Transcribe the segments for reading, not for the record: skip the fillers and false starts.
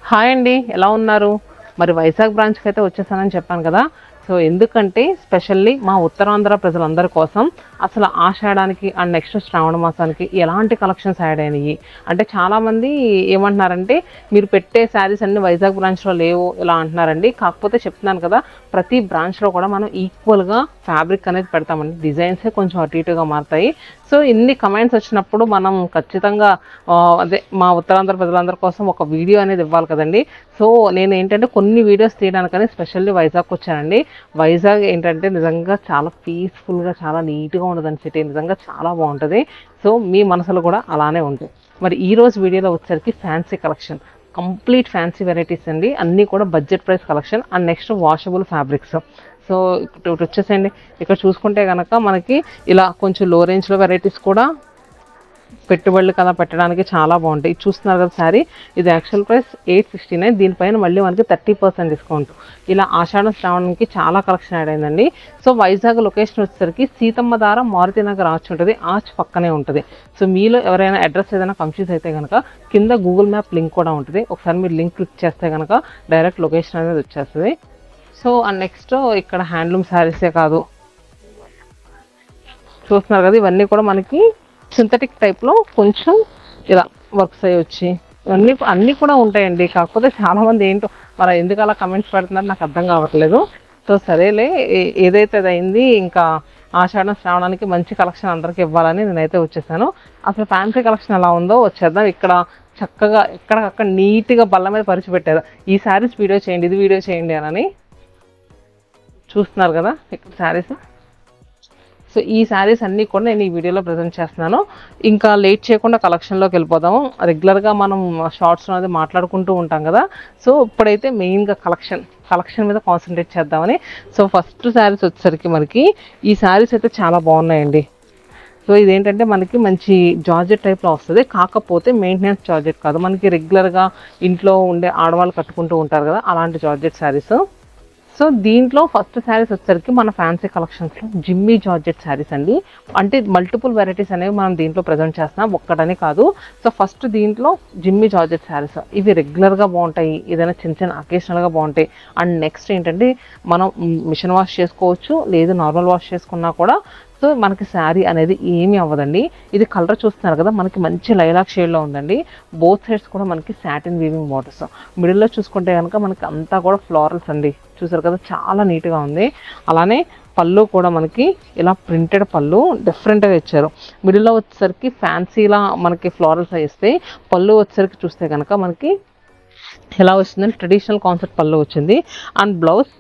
Hi అండి, ఎలా ఉన్నారు? మరి వైజాగ్ బ్రాంచ్కి అయితే వచ్చేసానని చెప్పాను కదా. సో ఎందుకంటే స్పెషల్లీ మా ఉత్తరాంధ్ర ప్రజలందరి కోసం అసలు ఆషాఢానికి అండ్ నెక్స్ట్ శ్రావణ మాసానికి ఎలాంటి కలెక్షన్స్ యాడ్ అయినాయి అంటే చాలామంది ఏమంటున్నారంటే మీరు పెట్టే శారీస్ అన్ని వైజాగ్ బ్రాంచ్లో లేవు ఇలా అంటున్నారండి. కాకపోతే చెప్తున్నాను కదా, ప్రతి బ్రాంచ్లో కూడా మనం ఈక్వల్గా ఫ్యాబ్రిక్ అనేది పెడతామండి. డిజైన్సే కొంచెం అటు ఇటుగా మారుతాయి. సో ఇన్ని కమెంట్స్ వచ్చినప్పుడు మనం ఖచ్చితంగా అదే మా ఉత్తరాంధ్ర ప్రజలందరి కోసం ఒక వీడియో అనేది ఇవ్వాలి కదండి. సో నేను ఏంటంటే కొన్ని వీడియోస్ తీయడానికని స్పెషల్లీ వైజాగ్కి వచ్చానండి. వైజాగ్ ఏంటంటే నిజంగా చాలా పీస్ఫుల్గా చాలా నీట్గా ఉండదని సిటీ నిజంగా చాలా బాగుంటుంది. సో మీ మనసులో కూడా అలానే ఉంటుంది. మరి ఈ రోజు వీడియోలో వచ్చేసరికి fancy collection, complete fancy varieties అండి. అన్నీ కూడా budget price collection and next washable fabrics. So ఇక్కడ వచ్చేసండి, ఇక్కడ చూసుకుంటే కనుక మనకి ఇలా కొంచెం లో రేంజ్లో వెరైటీస్ కూడా పెట్టుబడులు కదా పెట్టడానికి చాలా బాగుంటాయి. చూస్తున్నారు కదా శారీ, ఇది యాక్చువల్ ప్రైస్ 869. దీనిపైన మళ్ళీ మనకి 30% డిస్కౌంట్. ఇలా ఆషాఢ శ్రావణంకి చాలా కలెక్షన్ యాడ్ అయిందండి. సో వైజాగ్ లొకేషన్ వచ్చేసరికి సీతమ్మ దార మారుతి నగర్ ఆర్చ్ ఉంటుంది, ఆర్చ్ పక్కనే ఉంటుంది. సో మీలో ఎవరైనా అడ్రస్ ఏదైనా కన్ఫ్యూజ్ అయితే కనుక కింద గూగుల్ మ్యాప్ లింక్ కూడా ఉంటుంది. ఒకసారి మీరు లింక్ క్లిక్ చేస్తే కనుక డైరెక్ట్ లొకేషన్ అనేది వచ్చేస్తుంది. సో అండ్ నెక్స్ట్ ఇక్కడ హ్యాండ్లూమ్ శారీసే కాదు, చూస్తున్నారు కదా ఇవన్నీ కూడా మనకి సింథటిక్ టైప్లో కొంచెం ఇలా వర్క్స్ అయ్యి వచ్చి అన్నీ కూడా ఉంటాయండి. కాకపోతే చాలామంది ఏంటో మరి ఎందుకు అలా కమెంట్స్ పెడుతున్నారు నాకు అర్థం కావట్లేదు. సో సరేలే, ఏదైతే అది అయింది. ఇంకా ఆషాఢం శ్రావణానికి మంచి కలెక్షన్ అందరికీ ఇవ్వాలని నేనైతే వచ్చేసాను. అసలు ఫ్యాన్సీ కలెక్షన్ ఎలా ఉందో వచ్చేద్దాం. ఇక్కడ చక్కగా ఎక్కడికక్కడ నీట్గా బల్ల మీద పరిచి పెట్టారు. ఈ శారీస్ వీడియో చేయండి, ఇది వీడియో చేయండి అని. చూస్తున్నారు కదా ఇక్కడ శారీస్. సో ఈ శారీస్ అన్నీ కూడా నేను ఈ వీడియోలో ప్రజెంట్ చేస్తున్నాను. ఇంకా లేట్ చేయకుండా కలెక్షన్లోకి వెళ్ళిపోదాము. రెగ్యులర్గా మనం షార్ట్స్లో అనేది మాట్లాడుకుంటూ ఉంటాం కదా. సో ఇప్పుడైతే మెయిన్గా కలెక్షన్ మీద కాన్సన్ట్రేట్ చేద్దామని. సో ఫస్ట్ శారీస్ వచ్చేసరికి మనకి ఈ శారీస్ అయితే చాలా బాగున్నాయండి. సో ఇదేంటంటే మనకి మంచి జార్జెట్ టైప్లో వస్తుంది. కాకపోతే మెయింటెనెన్స్ జార్జెట్ కాదు, మనకి రెగ్యులర్గా ఇంట్లో ఉండే ఆడవాళ్ళు కట్టుకుంటూ ఉంటారు కదా అలాంటి జార్జెట్ శారీస్. సో దీంట్లో ఫస్ట్ శారీస్ వచ్చేసరికి మన ఫ్యాన్సీ కలెక్షన్స్లో జిమ్మీ జార్జెట్ శారీస్ అండి. అంటే మల్టిపుల్ వెరైటీస్ అనేవి మనం దీంట్లో ప్రజెంట్ చేస్తున్నాం, ఒక్కటనే కాదు. సో ఫస్ట్ దీంట్లో జిమ్మీ జార్జెట్ శారీస్, ఇవి రెగ్యులర్గా బాగుంటాయి, ఏదైనా చిన్న చిన్న అకేషనల్గా బాగుంటాయి. అండ్ నెక్స్ట్ ఏంటంటే మనం మిషన్ వాష్ చేసుకోవచ్చు, లేదు నార్మల్ వాష్ చేసుకున్నా కూడా సో మనకి శారీ అనేది ఏమీ అవ్వదండి. ఇది కలర్ చూస్తున్నారు కదా, మనకి మంచి లైలాక్ షేడ్లో ఉందండి. బోత్ సైడ్స్ కూడా మనకి సాటిన్ వీవింగ్ బార్డర్స్. మిడిల్లో చూసుకుంటే కనుక మనకి అంతా కూడా ఫ్లోరల్స్ అండి. చూసారు కదా చాలా నీట్గా ఉంది. అలానే పళ్ళు కూడా మనకి ఇలా ప్రింటెడ్ పళ్ళు డిఫరెంట్గా ఇచ్చారు. మిడిల్లో వచ్చేసరికి ఫ్యాన్సీలా మనకి ఫ్లోరల్స్ ఇస్తే, పళ్ళు వచ్చేసరికి చూస్తే కనుక మనకి ఎలా వచ్చిందంటే ట్రెడిషనల్ కాన్సెప్ట్ పళ్ళు వచ్చింది. అండ్ బ్లౌజ్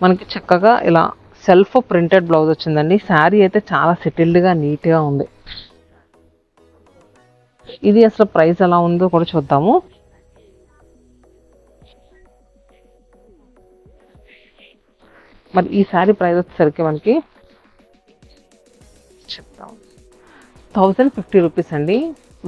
మనకి చక్కగా ఇలా సెల్ఫ్ ప్రింటెడ్ బ్లౌజ్ వచ్చిందండి. శారీ అయితే చాలా సెటిల్డ్గా నీట్గా ఉంది. ఇది అసలు ప్రైస్ ఎలా ఉందో కూడా చూద్దాము. మరి ఈ శారీ ప్రైస్ వచ్చేసరికి మనకి చెప్తాము 1050 రూపీస్ అండి,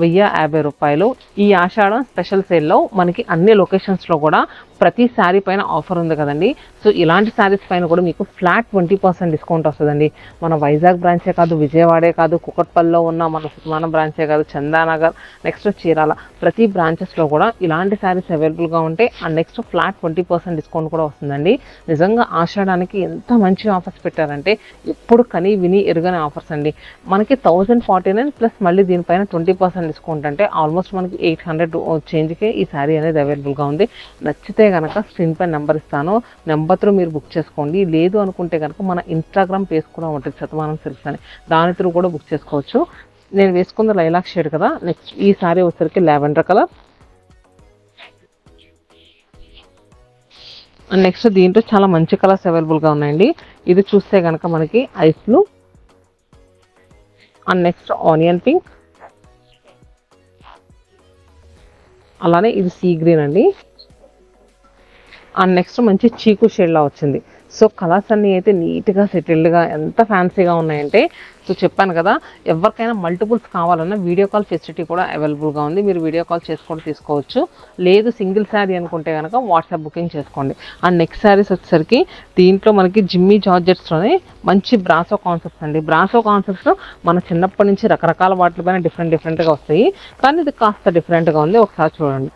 1050 రూపాయలు. ఈ ఆషాఢం స్పెషల్ సేల్లో మనకి అన్ని లొకేషన్స్లో కూడా ప్రతి శారీ పైన ఆఫర్ ఉంది కదండి. సో ఇలాంటి శారీస్ పైన కూడా మీకు ఫ్లాట్ 20% డిస్కౌంట్ వస్తుందండి. మన వైజాగ్ బ్రాంచే కాదు, విజయవాడే కాదు, కుకట్పల్లిలో ఉన్న మన సుమానం బ్రాంచే కాదు, చందానగర్, నెక్స్ట్ చీరాల, ప్రతి బ్రాంచెస్లో కూడా ఇలాంటి శారీస్ అవైలబుల్గా ఉంటాయి. అండ్ నెక్స్ట్ ఫ్లాట్ 20% డిస్కౌంట్ కూడా వస్తుందండి. నిజంగా ఆషాఢానికి ఎంత మంచి ఆఫర్స్ పెట్టారంటే ఎప్పుడు కని విని ఎరుగని ఆఫర్స్ అండి. మనకి 1049 ప్లస్ మళ్ళీ దీనిపైన 20% డిస్కౌంట్ అంటే ఆల్మోస్ట్ మనకి 800 చేంజ్కే ఈ శారీ అనేది అవైలబుల్గా ఉంది. నచ్చితే కనుక స్క్రీన్ పై నెంబర్ ఇస్తాను, నెంబర్ త్రూ మీరు బుక్ చేసుకోండి. లేదు అనుకుంటే కనుక మన ఇన్స్టాగ్రామ్ పేజ్ కూడా ఉంటుంది శతమానం సిల్క్స్ అని, దాని త్రూ కూడా బుక్ చేసుకోవచ్చు. నేను వేసుకుంది లైలాక్ షేడ్ కదా. నెక్స్ట్ ఈ శారీ వచ్చేసరికి లావెండర్ కలర్. అండ్ నెక్స్ట్ దీంట్లో చాలా మంచి కలర్స్ అవైలబుల్గా ఉన్నాయండి. ఇది చూస్తే కనుక మనకి ice blue, and next onion pink, అలానే ఇది సీ గ్రీన్ అండి. అండ్ నెక్స్ట్ మంచి చీకు షేడ్లా వచ్చింది. సో కలర్స్ అన్నీ అయితే నీట్గా సెటిల్డ్గా ఎంత ఫ్యాన్సీగా ఉన్నాయంటే, సో చెప్పాను కదా, ఎవరికైనా మల్టిపుల్స్ కావాలన్నా వీడియో కాల్ ఫెసిలిటీ కూడా అవైలబుల్గా ఉంది. మీరు వీడియో కాల్ చేసుకొని తీసుకోవచ్చు. లేదు సింగిల్ శారీ అనుకుంటే కనుక వాట్సాప్ బుకింగ్ చేసుకోండి. అండ్ నెక్స్ట్ శారీస్ వచ్చేసరికి దీంట్లో మనకి జిమ్మీ జార్జెట్స్లోనే మంచి బ్రాసో కాన్సెప్ట్స్ అండి. బ్రాసో కాన్సెప్ట్స్ మన చిన్నప్పటి నుంచి రకరకాల వాటిపైన డిఫరెంట్గా వస్తాయి, కానీ ఇది కాస్త డిఫరెంట్గా ఉంది. ఒకసారి చూడండి.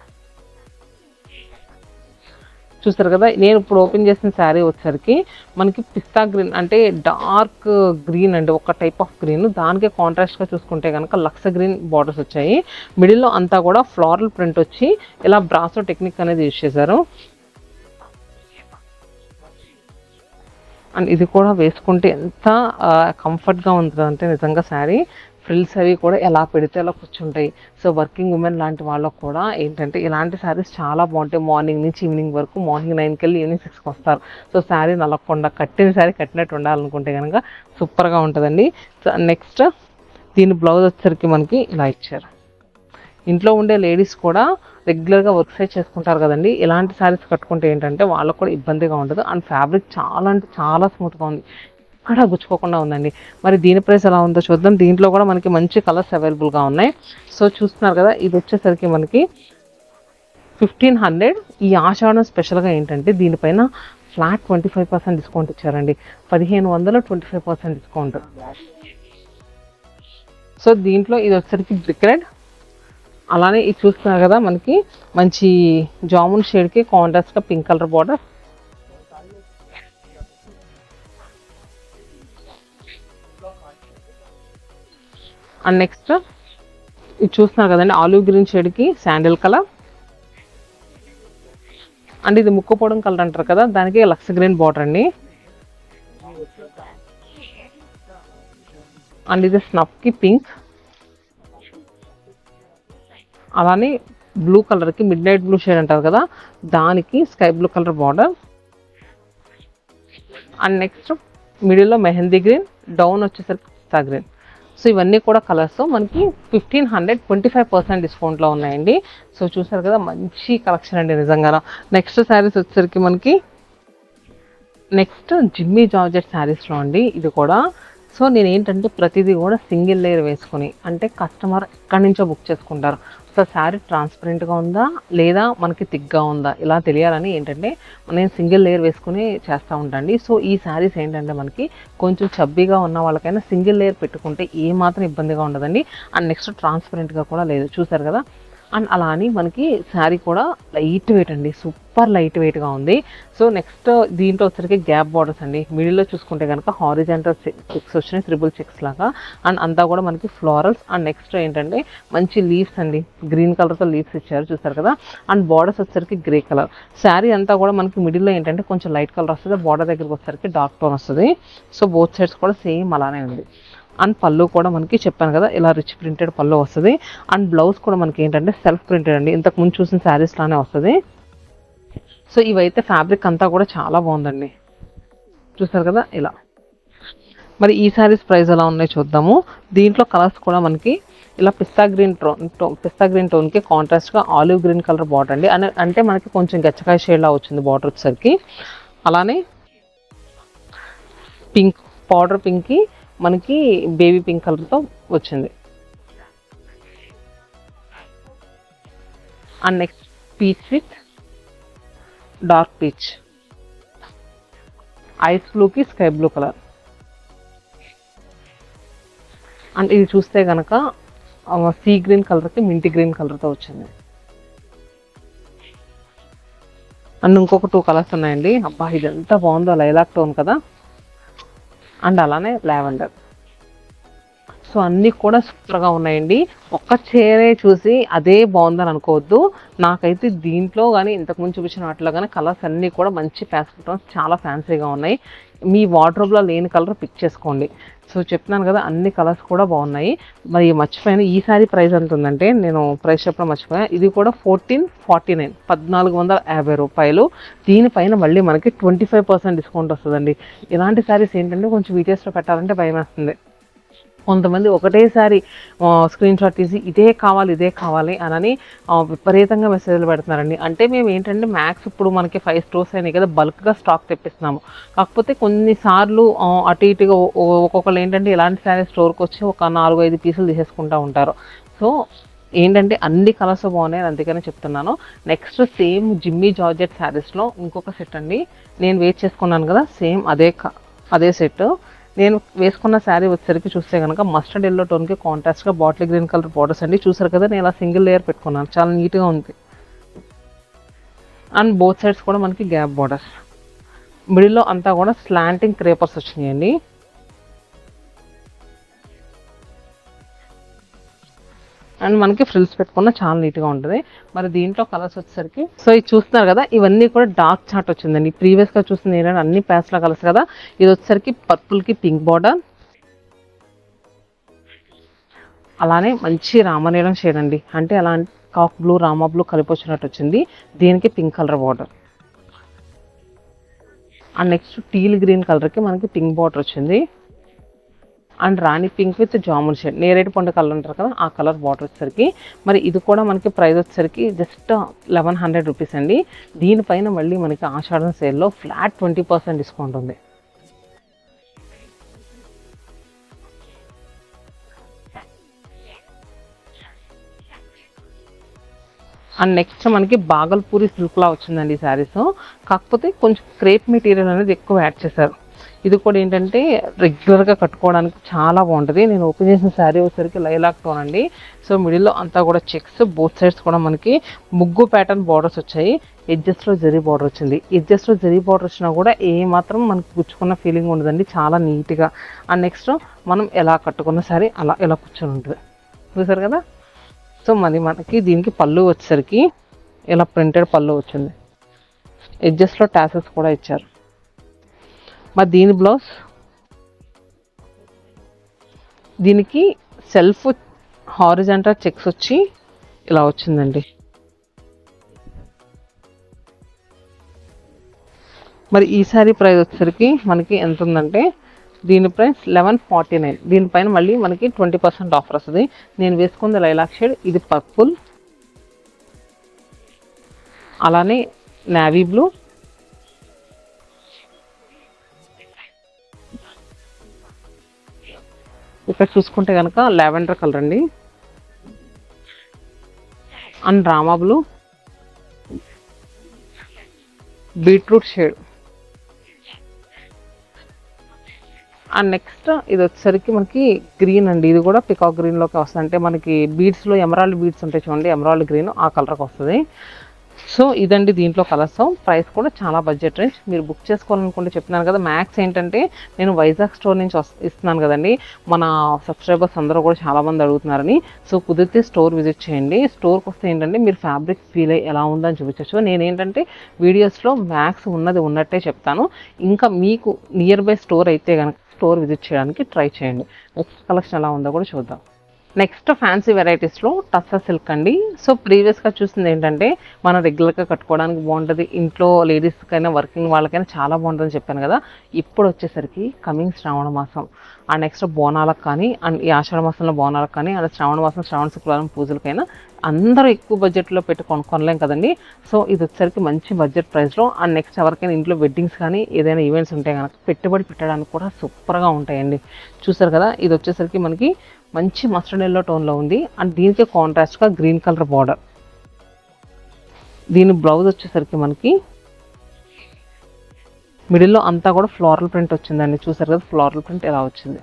చూస్తారు కదా, నేను ఇప్పుడు ఓపెన్ చేసిన శారీ వచ్చేసరికి మనకి పిస్తా గ్రీన్ అంటే డార్క్ గ్రీన్ అండి, ఒక టైప్ ఆఫ్ గ్రీన్. దానికి కాంట్రాస్ట్గా చూసుకుంటే కనుక లక్స్ గ్రీన్ బార్డర్స్ వచ్చాయి. మిడిల్లో అంతా కూడా ఫ్లోరల్ ప్రింట్ వచ్చి ఇలా బ్రాసో టెక్నిక్ అనేది యూజ్ చేశారు. అండ్ ఇది కూడా వేసుకుంటే ఎంత కంఫర్ట్గా ఉంటుందంటే నిజంగా శారీ ఫ్రిల్స్ అవి కూడా ఎలా పెడితే అలా కూర్చుంటాయి. సో వర్కింగ్ ఉమెన్ లాంటి వాళ్ళకు కూడా ఏంటంటే ఇలాంటి శారీస్ చాలా బాగుంటాయి. మార్నింగ్ నుంచి ఈవినింగ్ వరకు, మార్నింగ్ 9కి వెళ్ళి ఈవినింగ్ 6కి వస్తారు. సో శారీ నలగకుండా కట్టిన శారీ కట్టినట్టు ఉండాలనుకుంటే కనుక సూపర్గా ఉంటుందండి. సో నెక్స్ట్ దీని బ్లౌజ్ వచ్చేసరికి మనకి ఇలా ఇచ్చారు. ఇంట్లో ఉండే లేడీస్ కూడా రెగ్యులర్గా వర్క్ సైజ్ చేసుకుంటారు కదండి, ఇలాంటి శారీస్ కట్టుకుంటే ఏంటంటే వాళ్ళకు కూడా ఇబ్బందిగా ఉండదు. అండ్ ఫ్యాబ్రిక్ చాలా అంటే చాలా స్మూత్గా ఉంది, ఎక్కడ గుచ్చుకోకుండా ఉందండి. మరి దీని ప్రైస్ ఎలా ఉందో చూద్దాం. దీంట్లో కూడా మనకి మంచి కలర్స్ అవైలబుల్గా ఉన్నాయి. సో చూస్తున్నారు కదా, ఇది వచ్చేసరికి మనకి 1500. ఈ ఆషాఢం స్పెషల్గా ఏంటంటే దీనిపైన ఫ్లాట్ 25% డిస్కౌంట్ ఇచ్చారండి. 1500 25% డిస్కౌంట్. సో దీంట్లో ఇది వచ్చేసరికి బ్రిక్ రెడ్, అలానే ఇది చూస్తున్నారు కదా మనకి మంచి జామున్ షేడ్కి కాంట్రాస్ట్గా pink colour border. And next ఇది చూస్తున్నారు కదండి ఆలివ్ గ్రీన్ షేడ్కి శాండిల్ కలర్. అండ్ ఇది ముక్కుపోవడం కలర్ అంటారు కదా, దానికి లక్స్ గ్రీన్ బార్డర్ అండి. అండ్ ఇది స్నఫ్కి పింక్, అలానే బ్లూ కలర్కి మిడ్ నైట్ బ్లూ షేడ్ అంటారు కదా, దానికి sky blue colour border. And next మిడిల్లో మెహందీ గ్రీన్, డౌన్ వచ్చేసరికి పిస్తా గ్రీన్. సో ఇవన్నీ కూడా కలర్స్ మనకి 1500 25% డిస్కౌంట్లో ఉన్నాయండి. సో చూసారు కదా, మంచి కలెక్షన్ అండి నిజంగా. నెక్స్ట్ శారీస్ వచ్చేసరికి మనకి నెక్స్ట్ జిమ్మీ జార్జెట్ శారీస్లో అండి ఇది కూడా. సో నేను ఏంటంటే ప్రతిదీ కూడా సింగిల్ లేయర్ వేసుకుని, అంటే కస్టమర్ ఎక్కడి నుంచో బుక్ చేసుకుంటారు. సో శారీ ట్రాన్స్పరెంట్గా ఉందా లేదా మనకి థిక్గా ఉందా ఇలా తెలియాలని ఏంటంటే నేను సింగిల్ లేయర్ వేసుకుని చేస్తూ ఉంటాండి. సో ఈ శారీస్ ఏంటంటే మనకి కొంచెం చబ్బీగా ఉన్న వాళ్ళకైనా సింగిల్ లేయర్ పెట్టుకుంటే ఏమాత్రం ఇబ్బందిగా ఉండదండి. అండ్ నెక్స్ట్ ట్రాన్స్పరెంట్గా కూడా లేదు, చూసారు కదా. అండ్ అలా అని మనకి శారీ కూడా లైట్ వెయిట్ అండి, సూపర్ లైట్ వెయిట్గా ఉంది. సో నెక్స్ట్ దీంట్లో వచ్చరికి గ్యాప్ బార్డర్స్ అండి. మిడిల్లో చూసుకుంటే కనుక హారిజాంటల్ చెక్స్ వచ్చినాయి, ట్రిపుల్ చెక్స్ లాగా. అండ్ అంతా కూడా మనకి ఫ్లోరల్స్. అండ్ నెక్స్ట్ ఏంటంటే మంచి లీవ్స్ అండి, గ్రీన్ కలర్తో లీవ్స్ ఇచ్చారు చూసారు కదా. అండ్ బార్డర్స్ వచ్చరికి గ్రే కలర్. శారీ అంతా కూడా మనకి మిడిల్లో ఏంటంటే కొంచెం లైట్ కలర్ వస్తుంది, బార్డర్ దగ్గరికి వచ్చరికి డార్క్ టోన్ వస్తుంది. సో బోత్ సైడ్స్ కూడా సేమ్ అలానే ఉంది. అండ్ పళ్ళు కూడా మనకి చెప్పాను కదా ఇలా రిచ్ ప్రింటెడ్ పళ్ళు వస్తుంది. అండ్ బ్లౌజ్ కూడా మనకి ఏంటంటే సెల్ఫ్ ప్రింటెడ్ అండి, ఇంతకు ముందు చూసిన శారీస్ లానే వస్తుంది. సో ఇవైతే ఫ్యాబ్రిక్ అంతా కూడా చాలా బాగుందండి, చూసారు కదా ఇలా. మరి ఈ శారీస్ ప్రైస్ ఎలా ఉన్నాయో చూద్దాము. దీంట్లో కలర్స్ కూడా మనకి ఇలా పిస్తా గ్రీన్ టోన్కి కాంట్రాస్ట్గా ఆలివ్ గ్రీన్ కలర్ బార్డర్ అండి. అంటే మనకి కొంచెం గచ్చకాయ షేడ్లా వచ్చింది బార్డర్ వచ్చేసరికి. అలానే పింక్ పౌడర్ పింక్కి మనకి బేబీ పింక్ కలర్తో వచ్చింది. And next peach with dark peach, ice బ్లూకి స్కై బ్లూ కలర్. అండ్ ఇది చూస్తే కనుక సీ గ్రీన్ కలర్కి మింటి గ్రీన్ కలర్తో వచ్చింది. అండ్ ఇంకొక 2 కలర్స్ ఉన్నాయండి. అబ్బా ఇది ఎంత బాగుందో, లైలాక్ టోన్ కదా. అండ్ అలానే లావెండర్. సో అన్నీ కూడా సూపర్గా ఉన్నాయండి. ఒక్క చీరే చూసి అదే బాగుందని అనుకోవద్దు. నాకైతే దీంట్లో కానీ ఇంతకుముందు చూపించిన వాటిలో కానీ కలర్స్ అన్నీ కూడా మంచి ప్యాస్టల్ టోన్స్, చాలా ఫ్యాన్సీగా ఉన్నాయి. మీ వార్డ్రోబ్లో లేని కలర్ పిక్ చేసుకోండి. సో చెప్తున్నాను కదా అన్ని కలర్స్ కూడా బాగున్నాయి. మరి మర్చిపోయాను, ఈ సారీ ప్రైస్ ఎంత ఉందంటే నేను ప్రైస్ చెప్పడం మర్చిపోయాను. ఇది కూడా 1449 1450 రూపాయలు. దీనిపైన మళ్ళీ మనకి 25% డిస్కౌంట్ వస్తుందండి. ఇలాంటి శారీస్ ఏంటంటే కొంచెం వీడియోస్లో పెట్టాలంటే భయం వేస్తుంది. కొంతమంది ఒకటేసారి స్క్రీన్ షాట్ తీసి ఇదే కావాలి అని విపరీతంగా మెసేజ్లు పెడుతున్నారండి. అంటే మేము ఏంటంటే మ్యాక్స్ ఇప్పుడు మనకి 5 స్టోర్స్ అయినాయి కదా, బల్క్గా స్టాక్ తెప్పిస్తున్నాము. కాకపోతే కొన్నిసార్లు అటు ఇటుగా ఒక్కొక్కరు ఏంటంటే ఇలాంటి శారీ స్టోర్కి వచ్చి ఒక 4-5 పీసులు తీసేసుకుంటూ ఉంటారు. సో ఏంటంటే అన్ని కలర్స్ బాగున్నాయి, అందుకనే చెప్తున్నాను. నెక్స్ట్ సేమ్ జిమ్మీ జార్జెట్ శారీస్లో ఇంకొక సెట్ అండి. నేను వెయిట్ చేసుకున్నాను కదా, సేమ్ అదే సెట్. నేను వేసుకున్న శారీ వచ్చేసరికి చూస్తే కనుక మస్టర్డ్ ఎల్లో టోన్కి కాంట్రాస్ట్గా బాటిల్ గ్రీన్ కలర్ బార్డర్స్ అండి. చూసారు కదా, నేను ఇలా సింగిల్ లేయర్ పెట్టుకున్నాను, చాలా నీట్గా ఉంది. అండ్ బోత్ సైడ్స్ కూడా మనకి గ్యాప్ బార్డర్స్, మిడిల్లో అంతా కూడా స్లాంటింగ్ క్రేపర్స్ వచ్చినాయండి. అండ్ మనకి ఫ్రిల్స్ పెట్టుకున్న చాలా నీట్గా ఉంటుంది. మరి దీంట్లో కలర్స్ వచ్చేసరికి సో ఇది చూస్తున్నారు కదా, ఇవన్నీ కూడా డార్క్ చార్ట్ వచ్చిందండి. ప్రీవియస్గా చూస్తుంది ఏంటంటే అన్ని ప్యాస్ల కలర్స్ కదా, ఇది వచ్చేసరికి పర్పుల్కి పింక్ బార్డర్, అలానే మంచి రామనీలం షేడ్ అండి. అంటే అలాంటి కాక్ బ్లూ రామా బ్లూ కలిపి వచ్చినట్టు వచ్చింది. దీనికి pink colour border. And next teal green కలర్కి మనకి పింక్ బార్డర్ వచ్చింది. And Rani pink with jamun shade, నేరేడు పండు కలర్ అంటారు కదా, ఆ కలర్ బార్డర్ వచ్చేసరికి. మరి ఇది కూడా మనకి ప్రైస్ వచ్చేసరికి జస్ట్ 1100 రూపీస్ అండి. దీనిపైన మళ్ళీ మనకి ఆషాఢం సేల్లో ఫ్లాట్ 20% డిస్కౌంట్ ఉంది. అండ్ నెక్స్ట్ మనకి బాగల్పూరి సిల్క్లా వచ్చిందండి ఈ శారీస్. కాకపోతే కొంచెం క్రేప్ మెటీరియల్ అనేది ఎక్కువ యాడ్ చేశారు. ఇది కూడా ఏంటంటే రెగ్యులర్గా కట్టుకోవడానికి చాలా బాగుంటుంది. నేను ఓపెన్ చేసిన శారీ వచ్చేసరికి లైలాక్ టోన్ అండి. సో మిడిల్లో అంతా కూడా చెక్స్, బోత్ సైడ్స్ కూడా మనకి ముగ్గు ప్యాటర్న్ బార్డర్స్ వచ్చాయి. ఎడ్జెస్ట్లో జరీ బార్డర్ వచ్చింది. ఎడ్జెస్ట్లో జరీ బార్డర్ వచ్చినా కూడా ఏ మాత్రం మనకి గుచ్చుకున్న ఫీలింగ్ ఉండదండి, చాలా నీట్గా. అండ్ నెక్స్ట్ మనం ఎలా కట్టుకున్న శారీ అలా ఎలా కూర్చొని ఉంటుంది, చూసారు కదా. సో మనకి దీనికి పళ్ళు వచ్చేసరికి ఇలా ప్రింటెడ్ పళ్ళు వచ్చింది. ఎడ్జెస్ట్లో టాసెస్ కూడా ఇచ్చారు. మరి దీని బ్లౌజ్, దీనికి సెల్ఫ్ హారిజాంటల్ చెక్స్ వచ్చి ఇలా వచ్చిందండి. మరి ఈ సారీ ప్రైస్ వచ్చేసరికి మనకి ఎంత ఉందంటే, దీని ప్రైస్ 1149. దీనిపైన మళ్ళీ మనకి 20% ఆఫర్ వస్తుంది. నేను వేసుకుంది లైలాక్ షేడ్, ఇది పర్పుల్, అలానే నేవీ బ్లూ, ఇక్కడ చూసుకుంటే కనుక లావెండర్ కలర్ అండి, and Rama blue, beetroot shade. And next ఇది వచ్చేసరికి మనకి గ్రీన్ అండి. ఇది కూడా పికాక్ గ్రీన్లోకి వస్తుంది. అంటే మనకి బీడ్స్లో ఎమరాల్డ్ బీడ్స్ ఉంటాయి చూడండి, ఎమరాల్డ్ గ్రీన్ ఆ కలర్కి వస్తుంది. సో ఇదండి దీంట్లో కలర్స్. ప్రైస్ కూడా చాలా బడ్జెట్ రేంజ్. మీరు బుక్ చేసుకోవాలనుకుంటే చెప్తున్నాను కదా, మ్యాక్స్ ఏంటంటే నేను వైజాగ్ స్టోర్ నుంచి ఇస్తున్నాను కదండి, మన సబ్స్క్రైబర్స్ అందరూ కూడా చాలామంది అడుగుతున్నారని. సో కుదిరితే స్టోర్ విజిట్ చేయండి. స్టోర్కి వస్తే ఏంటంటే మీరు ఫ్యాబ్రిక్ ఫీల్ అయ్యి ఎలా ఉందని చూపించవచ్చు. నేనేంటంటే వీడియోస్లో మ్యాక్స్ ఉన్నది ఉన్నట్టే చెప్తాను. ఇంకా మీకు నియర్ బై స్టోర్ అయితే కనుక స్టోర్ విజిట్ చేయడానికి ట్రై చేయండి. నెక్స్ట్ కలెక్షన్ ఎలా ఉందో కూడా చూద్దాం. నెక్స్ట్ ఫ్యాన్సీ వెరైటీస్లో టస్సర్ సిల్క్ అండి. సో ప్రీవియస్గా చూసింది ఏంటంటే మనం రెగ్యులర్గా కట్టుకోవడానికి బాగుంటుంది, ఇంట్లో లేడీస్కైనా వర్కింగ్ వాళ్ళకైనా చాలా బాగుంటుందని చెప్పాను కదా. ఇప్పుడు వచ్చేసరికి కమింగ్ శ్రావణ మాసం అండ్ నెక్స్ట్ బోనాలకు కానీ, అండ్ ఈ ఆషాఢ మాసంలో బోనాలకు కానీ, అండ్ శ్రావణ మాసం శ్రావణ శుక్రవారం పూజలకైనా అందరూ ఎక్కువ బడ్జెట్లో పెట్టి కొనలేం కదండి. సో ఇది వచ్చేసరికి మంచి బడ్జెట్ ప్రైస్లో. అండ్ నెక్స్ట్ ఎవరికైనా ఇంట్లో వెడ్డింగ్స్ కానీ ఏదైనా ఈవెంట్స్ ఉంటే కనుక పెట్టుబడి పెట్టడానికి కూడా సూపర్గా ఉంటాయండి. చూసారు కదా, ఇది వచ్చేసరికి మనకి మంచి మస్టర్డ్ ఎల్లో టోన్లో ఉంది. అండ్ దీనికి కాంట్రాస్ట్గా గ్రీన్ కలర్ బార్డర్. దీని బ్లౌజ్ వచ్చేసరికి మనకి మిడిల్లో అంతా కూడా ఫ్లోరల్ ప్రింట్ వచ్చిందండి. చూసారు కదా, ఫ్లోరల్ ప్రింట్ ఎలా వచ్చింది.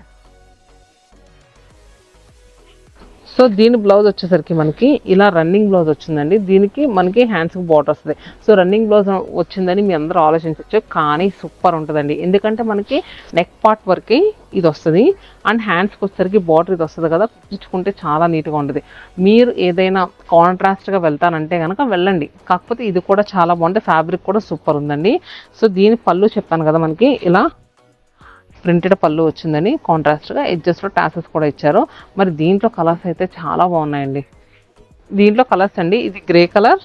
సో దీని బ్లౌజ్ వచ్చేసరికి మనకి ఇలా రన్నింగ్ బ్లౌజ్ వచ్చిందండి. దీనికి మనకి హ్యాండ్స్కి బార్డర్ వస్తుంది. సో రన్నింగ్ బ్లౌజ్ వచ్చిందని మీ అందరూ ఆలోచించవచ్చు, కానీ సూపర్ ఉంటుందండి. ఎందుకంటే మనకి నెక్ పార్ట్ వరకు ఇది వస్తుంది, అండ్ హ్యాండ్స్కి వచ్చేసరికి బార్డర్ ఇది వస్తుంది కదా, కుట్టించుకుంటే చాలా నీట్గా ఉంటుంది. మీరు ఏదైనా కాంట్రాస్ట్గా వెళ్తానంటే కనుక వెళ్ళండి. కాకపోతే ఇది కూడా చాలా బాగుంటుంది, ఫ్యాబ్రిక్ కూడా సూపర్ ఉందండి. సో దీని పళ్ళు చెప్పాను కదా, మనకి ఇలా ప్రింటెడ్ పళ్ళు వచ్చిందని కాంట్రాస్ట్గా ఎడ్జెస్ట్లో టాసెస్ కూడా ఇచ్చారు. మరి దీంట్లో కలర్స్ అయితే చాలా బాగున్నాయండి. దీంట్లో కలర్స్ అండి, ఇది గ్రే కలర్,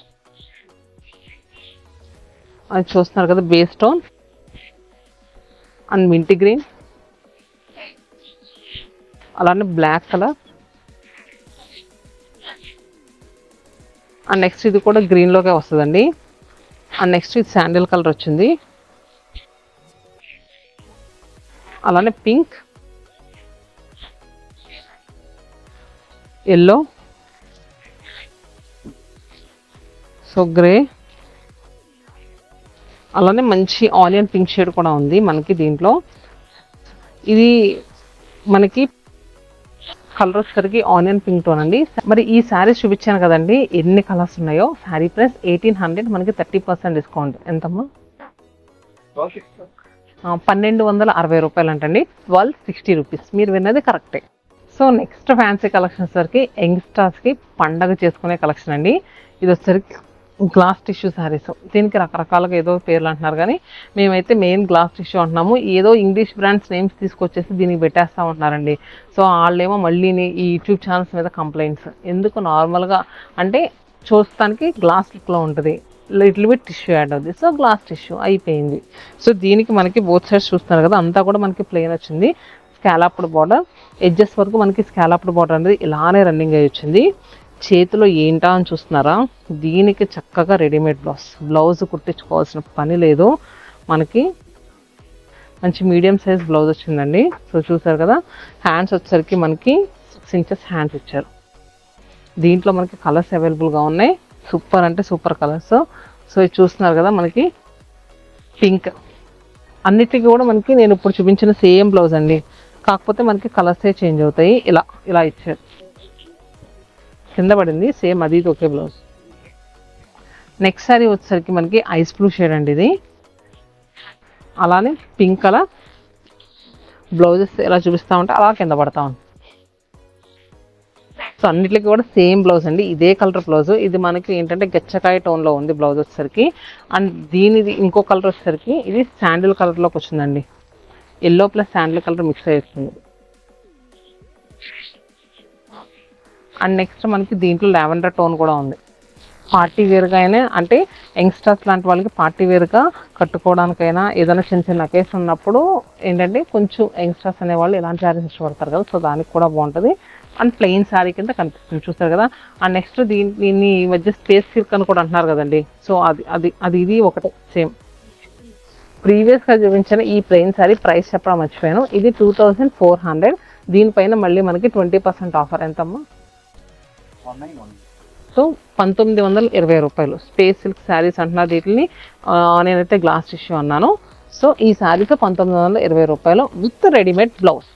అది చూస్తున్నారు కదా బేస్ టోన్, అండ్ మింటి గ్రీన్, అలానే బ్లాక్ కలర్, అండ్ నెక్స్ట్ ఇది కూడా గ్రీన్లోకే వస్తుందండి. అండ్ నెక్స్ట్ ఇది శాండిల్ కలర్ వచ్చింది, అలానే పింక్, ఎల్లో, సో గ్రే, అలానే మంచి ఆనియన్ పింక్ షేడ్ కూడా ఉంది మనకి దీంట్లో. ఇది మనకి కలర్ వచ్చేసరికి ఆనియన్ పింక్ టోన్ అండి. మరి ఈ శారీస్ చూపించాను కదండి, ఎన్ని కలర్స్ ఉన్నాయో. శారీ ప్రైస్ 1800, మనకి 30% డిస్కౌంట్. ఎంతమ్మా? 1260 రూపాయలు అంటండి. 1260 రూపీస్. మీరు విన్నది కరెక్టే. సో నెక్స్ట్ ఫ్యాన్సీ కలెక్షన్స్ సరికి యంగ్స్టర్స్కి పండగ చేసుకునే కలెక్షన్ అండి. ఇది వచ్చేసరికి గ్లాస్ టిష్యూ శారీస్. దీనికి రకరకాలుగా ఏదో పేర్లు అంటున్నారు, కానీ మేమైతే మెయిన్ గ్లాస్ టిష్యూ అంటున్నాము. ఏదో ఇంగ్లీష్ బ్రాండ్స్ నేమ్స్ తీసుకొచ్చేసి దీనికి పెట్టేస్తూ ఉంటున్నారండి. సో వాళ్ళేమో మళ్ళీ ఈ యూట్యూబ్ ఛానల్స్ మీద కంప్లైంట్స్. ఎందుకు నార్మల్గా అంటే చూస్తానికి గ్లాస్ లుక్లో ఉంటుంది, లిటిల్ బిట్ టిష్యూ యాడ్ అవుతుంది. సో గ్లాస్ టిష్యూ అయిపోయింది. సో దీనికి మనకి బోత్ సైడ్స్ చూస్తున్నారు కదా, అంతా కూడా మనకి ప్లెయిన్ వచ్చింది. స్కాలప్డ్ బార్డర్, ఎడ్జెస్ వరకు మనకి స్కాలప్డ్ బార్డర్ అనేది ఇలానే రన్నింగ్ అయ్యి వచ్చింది. చేతిలో ఏంటా అని చూస్తున్నారా, దీనికి చక్కగా రెడీమేడ్ బ్లౌజ్ కుట్టించుకోవాల్సిన పని లేదు. మనకి మంచి మీడియం సైజ్ బ్లౌజ్ వచ్చిందండి. సో చూసారు కదా, హ్యాండ్స్ వచ్చేసరికి మనకి 6 inches హ్యాండ్స్ ఇచ్చారు. దీంట్లో మనకి కలర్స్ అవైలబుల్గా ఉన్నాయి. సూపర్ అంటే సూపర్ కలర్స్. సో ఇది చూస్తున్నారు కదా, మనకి పింక్. అన్నిటికీ కూడా మనకి నేను ఇప్పుడు చూపించిన సేమ్ బ్లౌజ్ అండి, కాకపోతే మనకి కలర్సే చేంజ్ అవుతాయి. ఇలా ఇచ్చారు, కింద పడింది సేమ్ అది ఇది ఒకే బ్లౌజ్. నెక్స్ట్ సారీ వచ్చేసరికి మనకి ఐస్ బ్లూ షేడ్ అండి ఇది. అలానే పింక్ కలర్ బ్లౌజెస్ ఎలా చూపిస్తా ఉంటే అలా కింద పడతా ఉంది. సో అన్నిటికీ కూడా సేమ్ బ్లౌజ్ అండి, ఇదే కలర్ బ్లౌజ్. ఇది మనకి ఏంటంటే గచ్చకాయ టోన్లో ఉంది బ్లౌజ్ వచ్చేసరికి. అండ్ దీనిది ఇంకో కలర్ వచ్చేసరికి ఇది శాండిల్ కలర్లోకి వచ్చిందండి. Yellow plus sandal colour mix అయ్యి వస్తుంది. అండ్ నెక్స్ట్ మనకి దీంట్లో లావెండర్ టోన్ కూడా ఉంది. పార్టీ వేర్గా అయినా, అంటే యంగ్స్టర్స్ లాంటి వాళ్ళకి పార్టీ వేర్గా కట్టుకోవడానికైనా, ఏదైనా చిన్న చిన్న అకేషన్ ఉన్నప్పుడు ఏంటంటే కొంచెం యంగ్స్టర్స్ అనేవాళ్ళు ఇలాంటి శారీస్ ఇష్టపడతారు కదా, సో దానికి కూడా బాగుంటుంది. అండ్ ప్లెయిన్ శారీ కింద కనిపిస్తుంది, చూస్తారు కదా. అండ్ నెక్స్ట్ దీన్ని ఈ మధ్య స్పేస్ సిల్క్ అని కూడా అంటున్నారు కదండి. సో ఇది ఒకటే సేమ్. ప్రీవియస్గా చూపించిన ఈ ప్లెయిన్ శారీ ప్రైస్ చెప్పడం మర్చిపోయాను. ఇది 2400. దీనిపైన మళ్ళీ మనకి 20% ఆఫర్. ఎంతమ్మా? సో 1920 రూపాయలు. స్పేస్ సిల్క్ శారీస్ అంటున్నారు వీటిని, నేనైతే గ్లాస్ టిష్యూ అన్నాను. సో ఈ శారీస్ 1920 రూపాయలు with readymade blouse.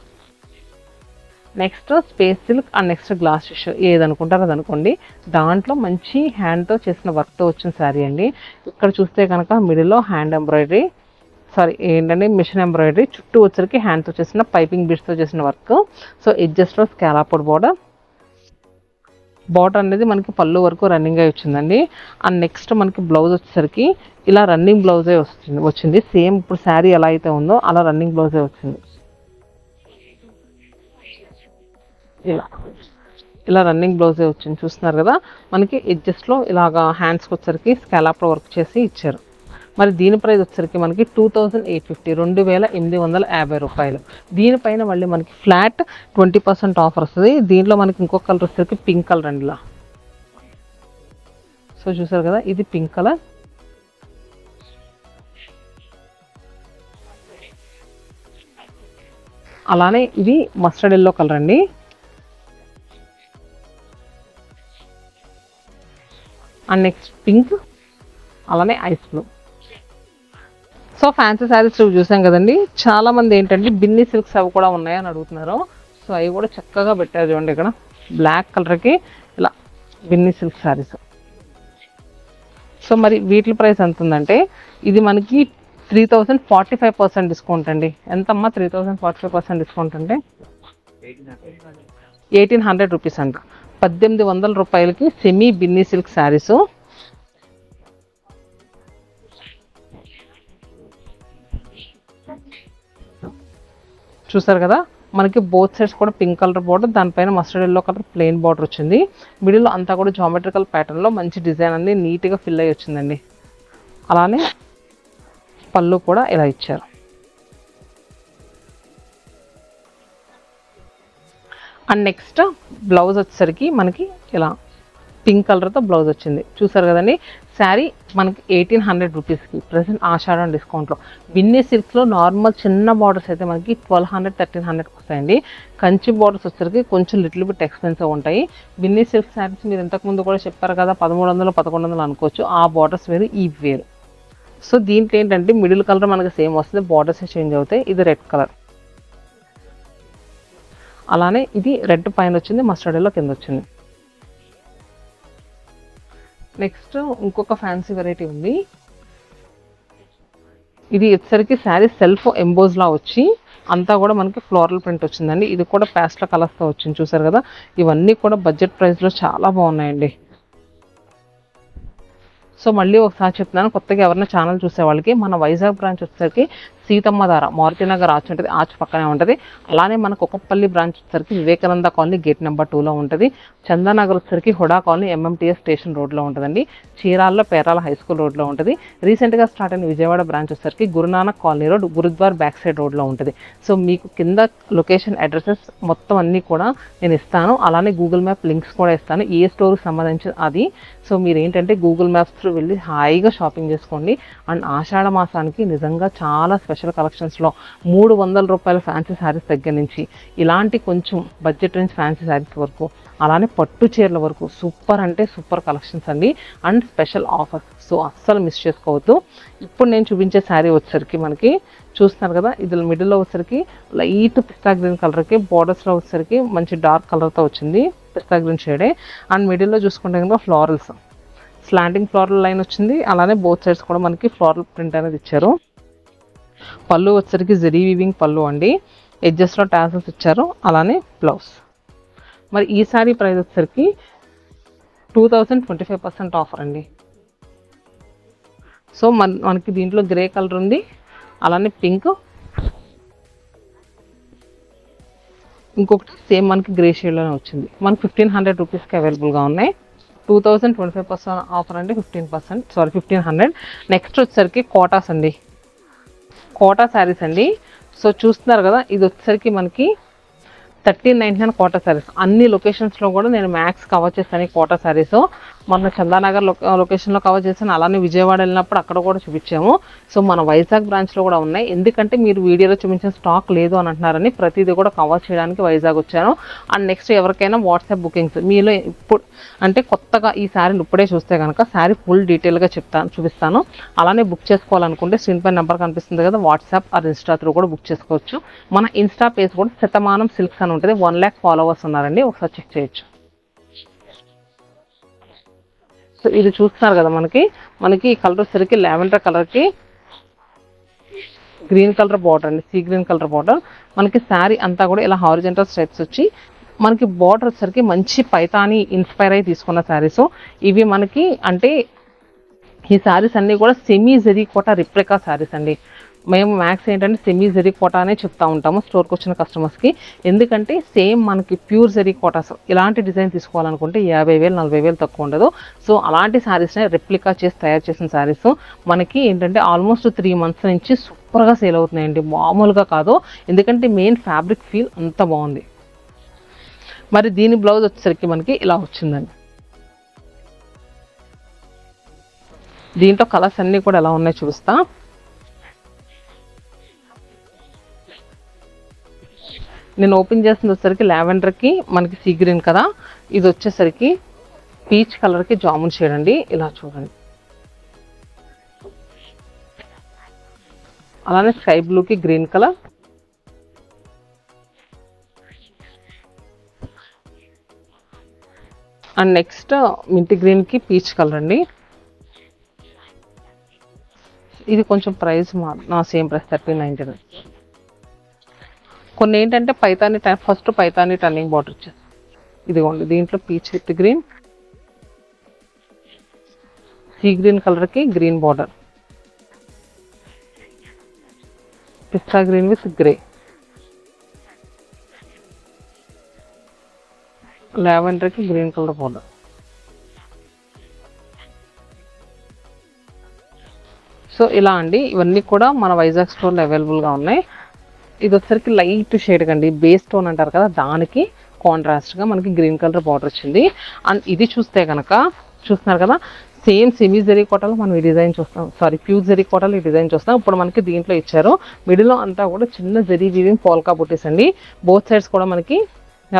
Next space silk and next glass tissue, ఏదనుకుంటారో అది అనుకోండి. దాంట్లో మంచి హ్యాండ్తో చేసిన వర్క్తో వచ్చిన శారీ అండి. ఇక్కడ చూస్తే కనుక మిడిల్లో హ్యాండ్ ఎంబ్రాయిడరీ, ఏంటంటే మిషన్ ఎంబ్రాయిడరీ, చుట్టూ వచ్చరికి హ్యాండ్తో చేసిన పైపింగ్ బీడ్స్తో చేసిన వర్క్. సో ఎడ్జస్ట్లో స్కాలప్డ్ బార్డర్ అనేది మనకి పళ్ళు వరకు రన్నింగ్ అయి వచ్చిందండి. అండ్ నెక్స్ట్ మనకి బ్లౌజ్ వచ్చేసరికి ఇలా రన్నింగ్ బ్లౌజే వచ్చింది. సేమ్ ఇప్పుడు శారీ ఎలా అయితే ఉందో అలా రన్నింగ్ బ్లౌజే వచ్చింది. ఇలా రన్నింగ్ బ్లౌజే వచ్చింది, చూస్తున్నారు కదా. మనకి ఎడ్జస్ట్లో ఇలాగా హ్యాండ్స్కి వచ్చరికి స్కాలప్ వర్క్ చేసి ఇచ్చారు. మరి దీని ప్రైస్ వచ్చరికి మనకి 2850, 2850 రూపాయలు. దీనిపైన మళ్ళీ మనకి ఫ్లాట్ 20% ఆఫర్ వస్తుంది. దీంట్లో మనకి ఇంకొక కలర్ వచ్చరికి పింక్ కలర్ అండి ఇలా. సో చూసారు కదా, ఇది పింక్ కలర్. అలానే ఇది మస్టర్డ్ ఎల్లో కలర్ అండి. అండ్ నెక్స్ట్ పింక్, అలానే ice blue. So fancy saris చూసాం కదండి. చాలా మంది ఏంటంటే బిన్నీ సిల్క్స్ అవి కూడా ఉన్నాయని అడుగుతున్నారు. సో అవి కూడా చక్కగా పెట్టారు చూడండి. ఇక్కడ బ్లాక్ కలర్కి ఇలా బిన్నీ సిల్క్ శారీస్. సో మరి వీటి ప్రైస్ ఎంత ఉందంటే, ఇది మనకి 3045% డిస్కౌంట్ అండి. ఎంతమ్మా? 3045% డిస్కౌంట్ అంటే 1800 రూపీస్ అంట. 1800 రూపాయలకి సెమీ బిన్నీ సిల్క్ శారీస్. చూసారు కదా, మనకి బోత్ సైడ్స్ కూడా పింక్ కలర్ బార్డర్, దానిపైన mustard yellow colour plain border వచ్చింది. మిడిల్లో అంతా కూడా జామెట్రికల్ ప్యాటర్న్లో మంచి డిజైన్ అన్ని నీట్గా ఫిల్ అయ్యి వచ్చిందండి. అలానే పళ్ళు కూడా ఇలా ఇచ్చారు. అండ్ నెక్స్ట్ బ్లౌజ్ వచ్చేసరికి మనకి ఇలా పింక్ కలర్తో బ్లౌజ్ వచ్చింది. చూసారు కదండి. శారీ మనకి 1800 రూపీస్కి ప్రెసెంట్ ఆషాఢం డిస్కౌంట్లో. బిన్నీ సిల్క్స్లో నార్మల్ చిన్న బార్డర్స్ అయితే మనకి 1200 1300కి వస్తాయండి. కంచి బార్డర్స్ వచ్చేసరికి కొంచెం లిటిల్ బిట్ ఎక్స్పెన్సివ్ ఉంటాయి. బిన్నీ సిల్క్ శారీస్ మీరు ఇంతకుముందు కూడా చెప్పారు కదా 1300 1100 అనుకోవచ్చు. ఆ బార్డర్స్ వేరు, ఈ వేరు. సో దీంట్లో ఏంటంటే మిడిల్ కలర్ మనకి సేమ్ వస్తుంది, బార్డర్స్ చేంజ్ అవుతాయి. ఇది రెడ్ కలర్, అలానే ఇది రెడ్ పైన వచ్చింది, మస్టర్డ్ ఎల్లో కింద వచ్చింది. నెక్స్ట్ ఇంకొక ఫ్యాన్సీ వెరైటీ ఉంది. ఇది వచ్చేసరికి శారీ సెల్ఫ్ ఎంబోజ్ లా వచ్చి అంతా కూడా మనకి ఫ్లోరల్ ప్రింట్ వచ్చిందండి. ఇది కూడా ప్యాస్టల్ కలర్స్తో వచ్చింది. చూసారు కదా. ఇవన్నీ కూడా బడ్జెట్ ప్రైస్లో చాలా బాగున్నాయండి. సో మళ్ళీ ఒకసారి చెప్తున్నాను, కొత్తగా ఎవరైనా ఛానల్ చూసే వాళ్ళకి, మన వైజాగ్ బ్రాంచ్ వచ్చేసరికి సీతమ్మధార మారుతినగర్ ఆర్చ్ ఉంటుంది, ఆర్చ్ పక్కనే ఉంటుంది. అలానే మన కుక్కపల్లి బ్రాంచ్ వచ్చేసరికి వివేకానంద కాలనీ గేట్ నెంబర్ 2లో ఉంటుంది. చందానగర్ వచ్చేసరికి హుడా కాలనీ ఎంఎంటీఎస్ స్టేషన్ రోడ్లో ఉంటుందండి. చీరాల్లో పేరాల హై స్కూల్ రోడ్లో ఉంటుంది. రీసెంట్గా స్టార్ట్ అయిన విజయవాడ బ్రాంచ్ వచ్చేసరికి Guru Nanak colony road gurdwara back side రోడ్లో ఉంటుంది. సో మీకు కింద లొకేషన్ అడ్రసెస్ మొత్తం అన్నీ కూడా నేను ఇస్తాను. అలానే గూగుల్ మ్యాప్ లింక్స్ కూడా ఇస్తాను, ఏ స్టోర్కి సంబంధించి అది. సో మీరు ఏంటంటే గూగుల్ మ్యాప్స్ త్రూ వెళ్ళి హాయిగా షాపింగ్ చేసుకోండి. అండ్ ఆషాఢ మాసానికి నిజంగా చాలా స్పెషల్ కలెక్షన్స్లో 300 రూపాయల ఫ్యాన్సీ శారీస్ దగ్గర నుంచి ఇలాంటి కొంచెం బడ్జెట్ రేంజ్ ఫ్యాన్సీ శారీస్ వరకు, అలానే పట్టు చీరల వరకు సూపర్ అంటే సూపర్ కలెక్షన్స్ అండి. And special offers. సో అస్సలు మిస్ చేసుకోవద్దు. ఇప్పుడు నేను చూపించే శారీ వచ్చేసరికి మనకి చూస్తున్నారు కదా, ఇది మిడిల్లో వచ్చేసరికి లైట్ పిస్తా గ్రీన్ కలర్కి, బార్డర్స్లో వచ్చేసరికి మంచి డార్క్ కలర్తో వచ్చింది, పిస్తా గ్రీన్ షేడే. అండ్ మిడిల్లో చూసుకుంటే కనుక ఫ్లోరల్స్, స్లాంటింగ్ ఫ్లోరల్ లైన్ వచ్చింది. అలానే బోత్ సైడ్స్ కూడా మనకి ఫ్లోరల్ ప్రింట్ అనేది ఇచ్చారు. పళ్ళు వచ్చేసరికి జరీ వీవింగ్ పళ్ళు అండి, ఎడ్జెస్లో టాసల్స్ ఇచ్చారు. అలానే బ్లౌజ్. మరి ఈ శారీ ప్రైస్ వచ్చేసరికి 2025% ఆఫర్ అండి. సో మనకి దీంట్లో గ్రే కలర్ ఉంది, అలానే పింక్, ఇంకొకటి సేమ్ మనకి గ్రే షేడ్లోనే వచ్చింది. మనకి 1500 రూపీస్కి అవైలబుల్గా ఉన్నాయి. 2025% ఆఫర్ అంటే 1500. నెక్స్ట్ వచ్చేసరికి కోటాస్ అండి, కోటా శారీస్ అండి. సో చూస్తున్నారు కదా, ఇది వచ్చేసరికి మనకి 1399 కోటా శారీస్. అన్ని లొకేషన్స్లో కూడా నేను మ్యాక్స్ కవర్ చేస్తాను ఈ కోటా శారీస్. మొన్న చందానగర్ లొకేషన్లో కవర్ చేశాను, అలానే విజయవాడ వెళ్ళినప్పుడు అక్కడ కూడా చూపించాము. సో మన వైజాగ్ బ్రాంచ్లో కూడా ఉన్నాయి. ఎందుకంటే మీరు వీడియోలో చూపించిన స్టాక్ లేదు అని అంటున్నారని ప్రతిదీ కూడా కవర్ చేయడానికి వైజాగ్ వచ్చాను. అండ్ నెక్స్ట్ ఎవరికైనా వాట్సాప్ బుకింగ్స్ మీలో ఇప్పుడు అంటే కొత్తగా ఈ శారీని ఇప్పుడే చూస్తే కనుక శారీ ఫుల్ డీటెయిల్గా చూపిస్తాను. అలానే బుక్ చేసుకోవాలనుకుంటే స్క్రీన్ పై నెంబర్ కనిపిస్తుంది కదా, వాట్సాప్ ఆర్ ఇన్స్టా త్రూ కూడా బుక్ చేసుకోవచ్చు. మన ఇన్స్టా పేజ్ కూడా శతమానం సిల్క్స్ అని ఉంటుంది, 1 lakh ఫాలోవర్స్ ఉన్నారండి, ఒకసారి చెక్ చేయొచ్చు. సో ఇది చూస్తున్నారు కదా, మనకి ఈ కలర్ వచ్చేసరికి లావెండర్ కలర్కి గ్రీన్ కలర్ బార్డర్ అండి, సీ గ్రీన్ కలర్ బార్డర్. మనకి శారీ అంతా కూడా ఇలా హారిజెంటల్ స్ట్రైప్స్ వచ్చి మనకి బార్డర్ వచ్చేసరికి మంచి పైతాని ఇన్స్పైర్ అయి తీసుకున్న శారీస్ ఇవి. మనకి అంటే ఈ శారీస్ అన్నీ కూడా సెమీ జరీ కోటా రిప్లికా శారీస్ అండి. మేము మ్యాక్స్ ఏంటంటే సెమీ జరీ కోటా అనే చెప్తా ఉంటాము స్టోర్కి వచ్చిన కస్టమర్స్కి. ఎందుకంటే సేమ్ మనకి ప్యూర్ జరీ కోటాస్ ఇలాంటి డిజైన్ తీసుకోవాలనుకుంటే 50,000 40,000 తక్కువ ఉండదు. సో అలాంటి శారీస్ని రెప్లికా చేసి తయారు చేసిన శారీస్ మనకి ఏంటంటే ఆల్మోస్ట్ 3 months నుంచి సూపర్గా సేల్ అవుతున్నాయండి, మామూలుగా కాదు. ఎందుకంటే మెయిన్ ఫ్యాబ్రిక్ ఫీల్ అంత బాగుంది. మరి దీని బ్లౌజ్ వచ్చేసరికి మనకి ఇలా వచ్చిందండి. దీంట్లో కలర్స్ అన్నీ కూడా ఎలా ఉన్నాయో చూపిస్తా. నేను ఓపెన్ చేస్తుంది వచ్చేసరికి లావెండర్కి మనకి సీ గ్రీన్ కదా, ఇది వచ్చేసరికి పీచ్ కలర్కి జామున్ షేడ్ అండి. ఇలా చూడండి. అలానే స్కై బ్లూకి గ్రీన్ కలర్, అండ్ నెక్స్ట్ మింటి గ్రీన్కి పీచ్ కలర్ అండి. ఇది కొంచెం ప్రైస్ నా సేమ్ ప్రైస్ 1399. కొన్ని ఏంటంటే Paithani first Paithani turning border వచ్చేసి ఇదిగోండి, దీంట్లో peach with green, sea green కలర్కి green border, pista green with grey, లావెండర్కి గ్రీన్ కలర్ బార్డర్. సో ఇలా అండి, ఇవన్నీ కూడా మన వైజాగ్ స్టోర్లో అవైలబుల్గా ఉన్నాయి. ఇది వచ్చేసరికి లైట్ షేడ్ అండి, బేస్ టోన్ అంటారు కదా, దానికి కాంట్రాస్ట్గా మనకి గ్రీన్ కలర్ బార్డర్ వచ్చింది. అండ్ ఇది చూస్తే కనుక చూస్తున్నారు కదా, సేమ్ సెమీ జరీ కోటలో మనం ఈ డిజైన్ చూస్తాం, సారీ ప్యూర్ జరీ కోటలో ఈ డిజైన్ చూస్తాం. ఇప్పుడు మనకి దీంట్లో ఇచ్చారు మిడిల్లో అంతా కూడా చిన్న జరీ వీవింగ్ పోల్కా బుటీస్ అండి. బోత్ సైడ్స్ కూడా మనకి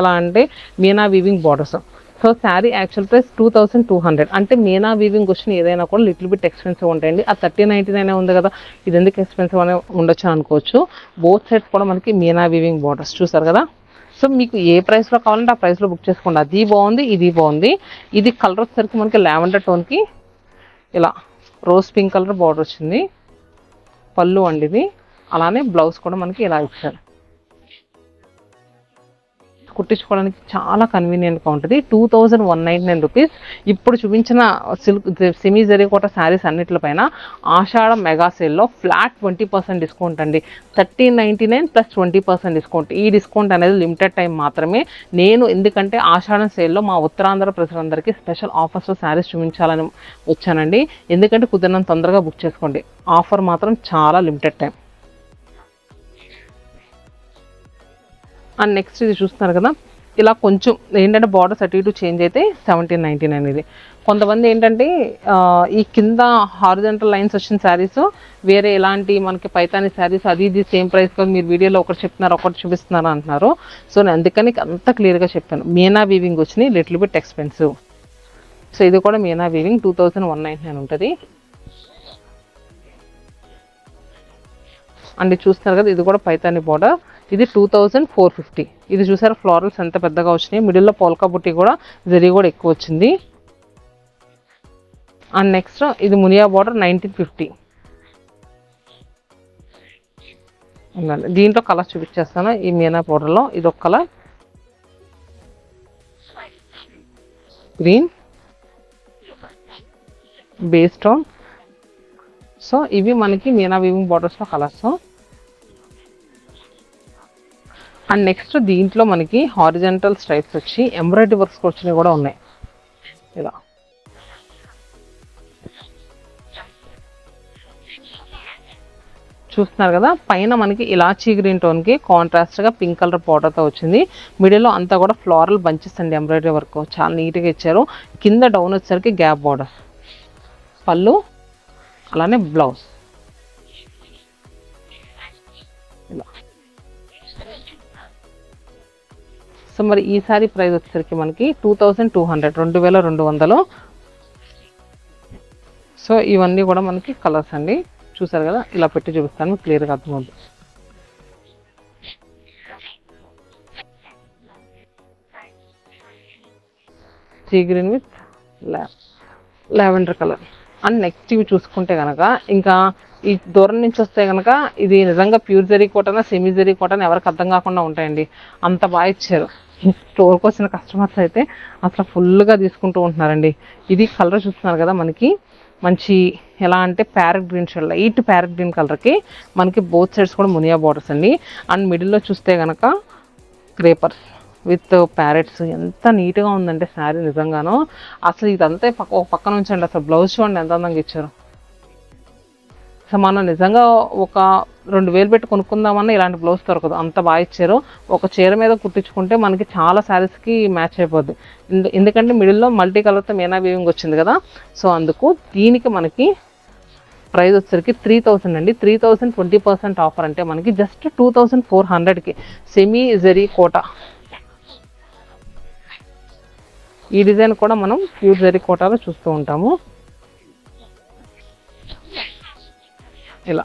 ఎలా అంటే Meena weaving borders. So sari actual price 2200. అంటే మీనా వీవింగ్ వచ్చిన ఏదైనా కూడా లిటిల్ బిట్ ఎక్స్పెన్సివ్ ఉంటాయండి. ఆ 1399 ఉంది కదా, ఇది ఎందుకు ఎక్స్పెన్సివ్ అనే ఉండొచ్చు అనుకోవచ్చు. బోత్ సైడ్స్ కూడా మనకి మీనా వీవింగ్ బార్డర్స్ చూసారు కదా. సో మీకు ఏ ప్రైస్లో కావాలంటే ఆ ప్రైస్లో బుక్ చేసుకోండి. అది బాగుంది, ఇది బాగుంది. ఇది కలర్ వచ్చేసరికి మనకి లావెండర్ టోన్కి ఇలా రోజ్ పింక్ కలర్ బార్డర్ వచ్చింది. పళ్ళు అండి ఇది. అలానే బ్లౌజ్ కూడా మనకి ఇలా ఇచ్చారు. కుట్టించుకోవడానికి చాలా కన్వీనియంట్గా ఉంటుంది. 2199 రూపీస్. ఇప్పుడు చూపించిన సిల్క్ సెమీ జరీ కోట శారీస్ అన్నిటిపైన ఆషాఢ మెగా సేల్లో ఫ్లాట్ 20% డిస్కౌంట్ అండి. 1399 ప్లస్ 20% డిస్కౌంట్. ఈ డిస్కౌంట్ అనేది లిమిటెడ్ టైం మాత్రమే. నేను ఎందుకంటే ఆషాఢం సేల్లో మా ఉత్తరాంధ్ర ప్రజలందరికీ స్పెషల్ ఆఫర్స్లో శారీస్ చూపించాలని వచ్చానండి. ఎందుకంటే కుదిరినంత తొందరగా బుక్ చేసుకోండి. ఆఫర్ మాత్రం చాలా లిమిటెడ్ టైం. అండ్ నెక్స్ట్ ఇది చూస్తున్నారు కదా, ఇలా కొంచెం ఏంటంటే బార్డర్స్ అటు ఇటు చేంజ్ అయితే 1799 ఇది. కొంతమంది ఏంటంటే ఈ కింద హారిజంటల్ లైన్స్ వచ్చిన శారీస్ వేరే ఎలాంటి మనకి పైతాని శారీస్ అది ఇది సేమ్ ప్రైస్ కాదు, మీరు వీడియోలో ఒకటి చెప్తున్నారు ఒకటి చూపిస్తున్నారు అంటున్నారు. సో నేను అందుకని అంత క్లియర్గా చెప్పాను. మీనా వీవింగ్ వచ్చినాయి, లిటిల్ బిట్ ఎక్స్పెన్సివ్. సో ఇది కూడా మీనా వీవింగ్ 2199 ఉంటుంది. అండ్ చూస్తున్నారు కదా, ఇది కూడా పైతాని బార్డర్. ఇది 2450. ఇది చూసారు ఫ్లోరల్స్ ఎంత పెద్దగా వచ్చినాయి. మిడిల్లో పోల్కా బుట్టి కూడా జరీ కూడా ఎక్కువ వచ్చింది. అండ్ నెక్స్ట్ ఇది మునియా బార్డర్ 1950. దీంట్లో కలర్స్ చూపించేస్తాను. ఈ మీనా బార్డర్లో ఇది ఒక colour, green, base tone. So ఇవి మనకి మీనా వీవింగ్ బార్డర్స్లో కలర్స్. అండ్ నెక్స్ట్ దీంట్లో మనకి హారిజంటల్ స్ట్రైప్స్ వచ్చి ఎంబ్రాయిడరీ వర్క్స్ వచ్చినవి కూడా ఉన్నాయి. ఇలా చూస్తున్నారు కదా, పైన మనకి ఇలాచీ గ్రీన్ టోన్కి కాంట్రాస్ట్గా పింక్ కలర్ బార్డర్తో వచ్చింది. మిడిల్లో అంతా కూడా ఫ్లోరల్ బంచెస్ అండి, ఎంబ్రాయిడరీ వర్క్ చాలా నీట్గా ఇచ్చారు. కింద డౌన్ వచ్చేసరికి గ్యాప్ బార్డర్, పళ్ళు అలానే బ్లౌజ్ ఇలా. సో మరి ఈ సారీ ప్రైస్ వచ్చేసరికి మనకి 2200, 2200. సో ఇవన్నీ కూడా మనకి కలర్స్ అండి. చూసారు కదా, ఇలా పెట్టి చూపిస్తాను క్లియర్గా అర్థమవుతుంది. Sea green with lavender colour. And next ఇవి చూసుకుంటే కనుక ఇంకా ఈ దూరం నుంచి వస్తే కనుక ఇది నిజంగా ప్యూర్ జరీ కోటనా సెమీ జరీ కోటనా ఎవరికి అర్థం కాకుండా ఉంటాయండి. అంత బాగా ఇచ్చారు. స్టోర్కి వచ్చిన కస్టమర్స్ అయితే అసలు ఫుల్గా తీసుకుంటూ ఉంటున్నారండి. ఇది కలర్ చూస్తున్నారు కదా, మనకి మంచి ఎలా అంటే parrot green shade, light parrot green కలర్కి మనకి బోత్ సైడ్స్ కూడా మునియా బార్డర్స్ అండి. అండ్ మిడిల్లో చూస్తే కనుక క్రేపర్స్ విత్ ప్యారెట్స్. ఎంత నీట్గా ఉందంటే శారీ నిజంగాను. అసలు ఇదంతా ఒక పక్కన ఉంచండి, అసలు బ్లౌజ్ చూడండి ఎంత అందంగా ఇచ్చారు. సో మనం నిజంగా ఒక 2000 పెట్టి కొనుక్కుందామన్నా ఇలాంటి బ్లౌజ్ దొరకదు, అంత బాగా ఇచ్చారు. ఒక చీర మీద కుట్టించుకుంటే మనకి చాలా శారీస్కి మ్యాచ్ అయిపోద్ది. ఎందుకంటే మిడిల్లో మల్టీ కలర్తో మీనా వీవింగ్ వచ్చింది కదా. సో అందుకు దీనికి మనకి ప్రైస్ వచ్చేసరికి 3000 అండి. 3000 20% ఆఫర్ అంటే మనకి జస్ట్ 2400కి సెమీ జరీ కోటా. ఈ డిజైన్ కూడా మనం ప్యూర్ జరీ కోటాలో చూస్తూ ఉంటాము. ఇలా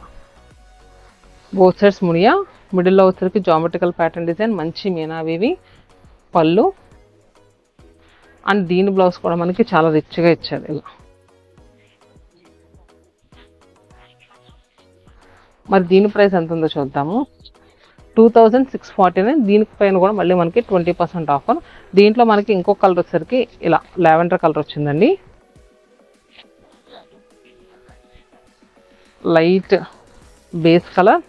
బోత్ సైడ్స్ మునియా, మిడిల్లో వచ్చేసరికి జామెట్రికల్ ప్యాటర్న్ డిజైన్, మంచి మీనా వీవి, పళ్ళు. అండ్ దీని బ్లౌజ్ కూడా మనకి చాలా రిచ్గా ఇచ్చారు. ఇలా మరి దీని ప్రైస్ ఎంత ఉందో చూద్దాము. 2649. దీనిపైన కూడా మళ్ళీ మనకి 20% ఆఫర్. దీంట్లో మనకి ఇంకొక కలర్ వచ్చేసరికి ఇలా లావెండర్ కలర్ వచ్చిందండి. లైట్ బేస్ కలర్,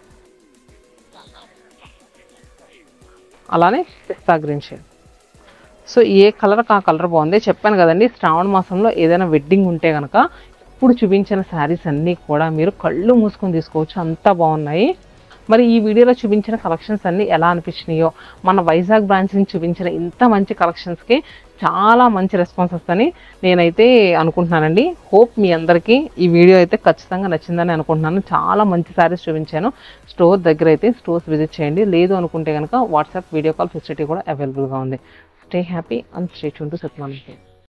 అలానే పిస్తా గ్రీన్ షేడ్. సో ఏ కలర్కి ఆ కలర్ బాగుంది. చెప్పాను కదండి, శ్రావణ మాసంలో ఏదైనా వెడ్డింగ్ ఉంటే కనుక ఇప్పుడు చూపించిన శారీస్ అన్నీ కూడా మీరు కళ్ళు మూసుకొని తీసుకోవచ్చు, అంతా బాగున్నాయి. మరి ఈ వీడియోలో చూపించిన కలెక్షన్స్ అన్నీ ఎలా అనిపించినాయో, మన వైజాగ్ బ్రాంచ్ నుంచి చూపించిన ఇంత మంచి కలెక్షన్స్కి చాలా మంచి రెస్పాన్స్ వస్తుందని నేనైతే అనుకుంటున్నానండి. హోప్ మీ అందరికీ ఈ వీడియో అయితే ఖచ్చితంగా నచ్చిందని అనుకుంటున్నాను. చాలా మంచి శారీస్ చూపించాను. స్టోర్ దగ్గర అయితే స్టోర్స్ విజిట్ చేయండి. లేదు అనుకుంటే కనుక వాట్సాప్ వీడియో కాల్ ఫెసిలిటీ కూడా అవైలబుల్గా ఉంది. Stay happy and stay tune to Satyanarayana.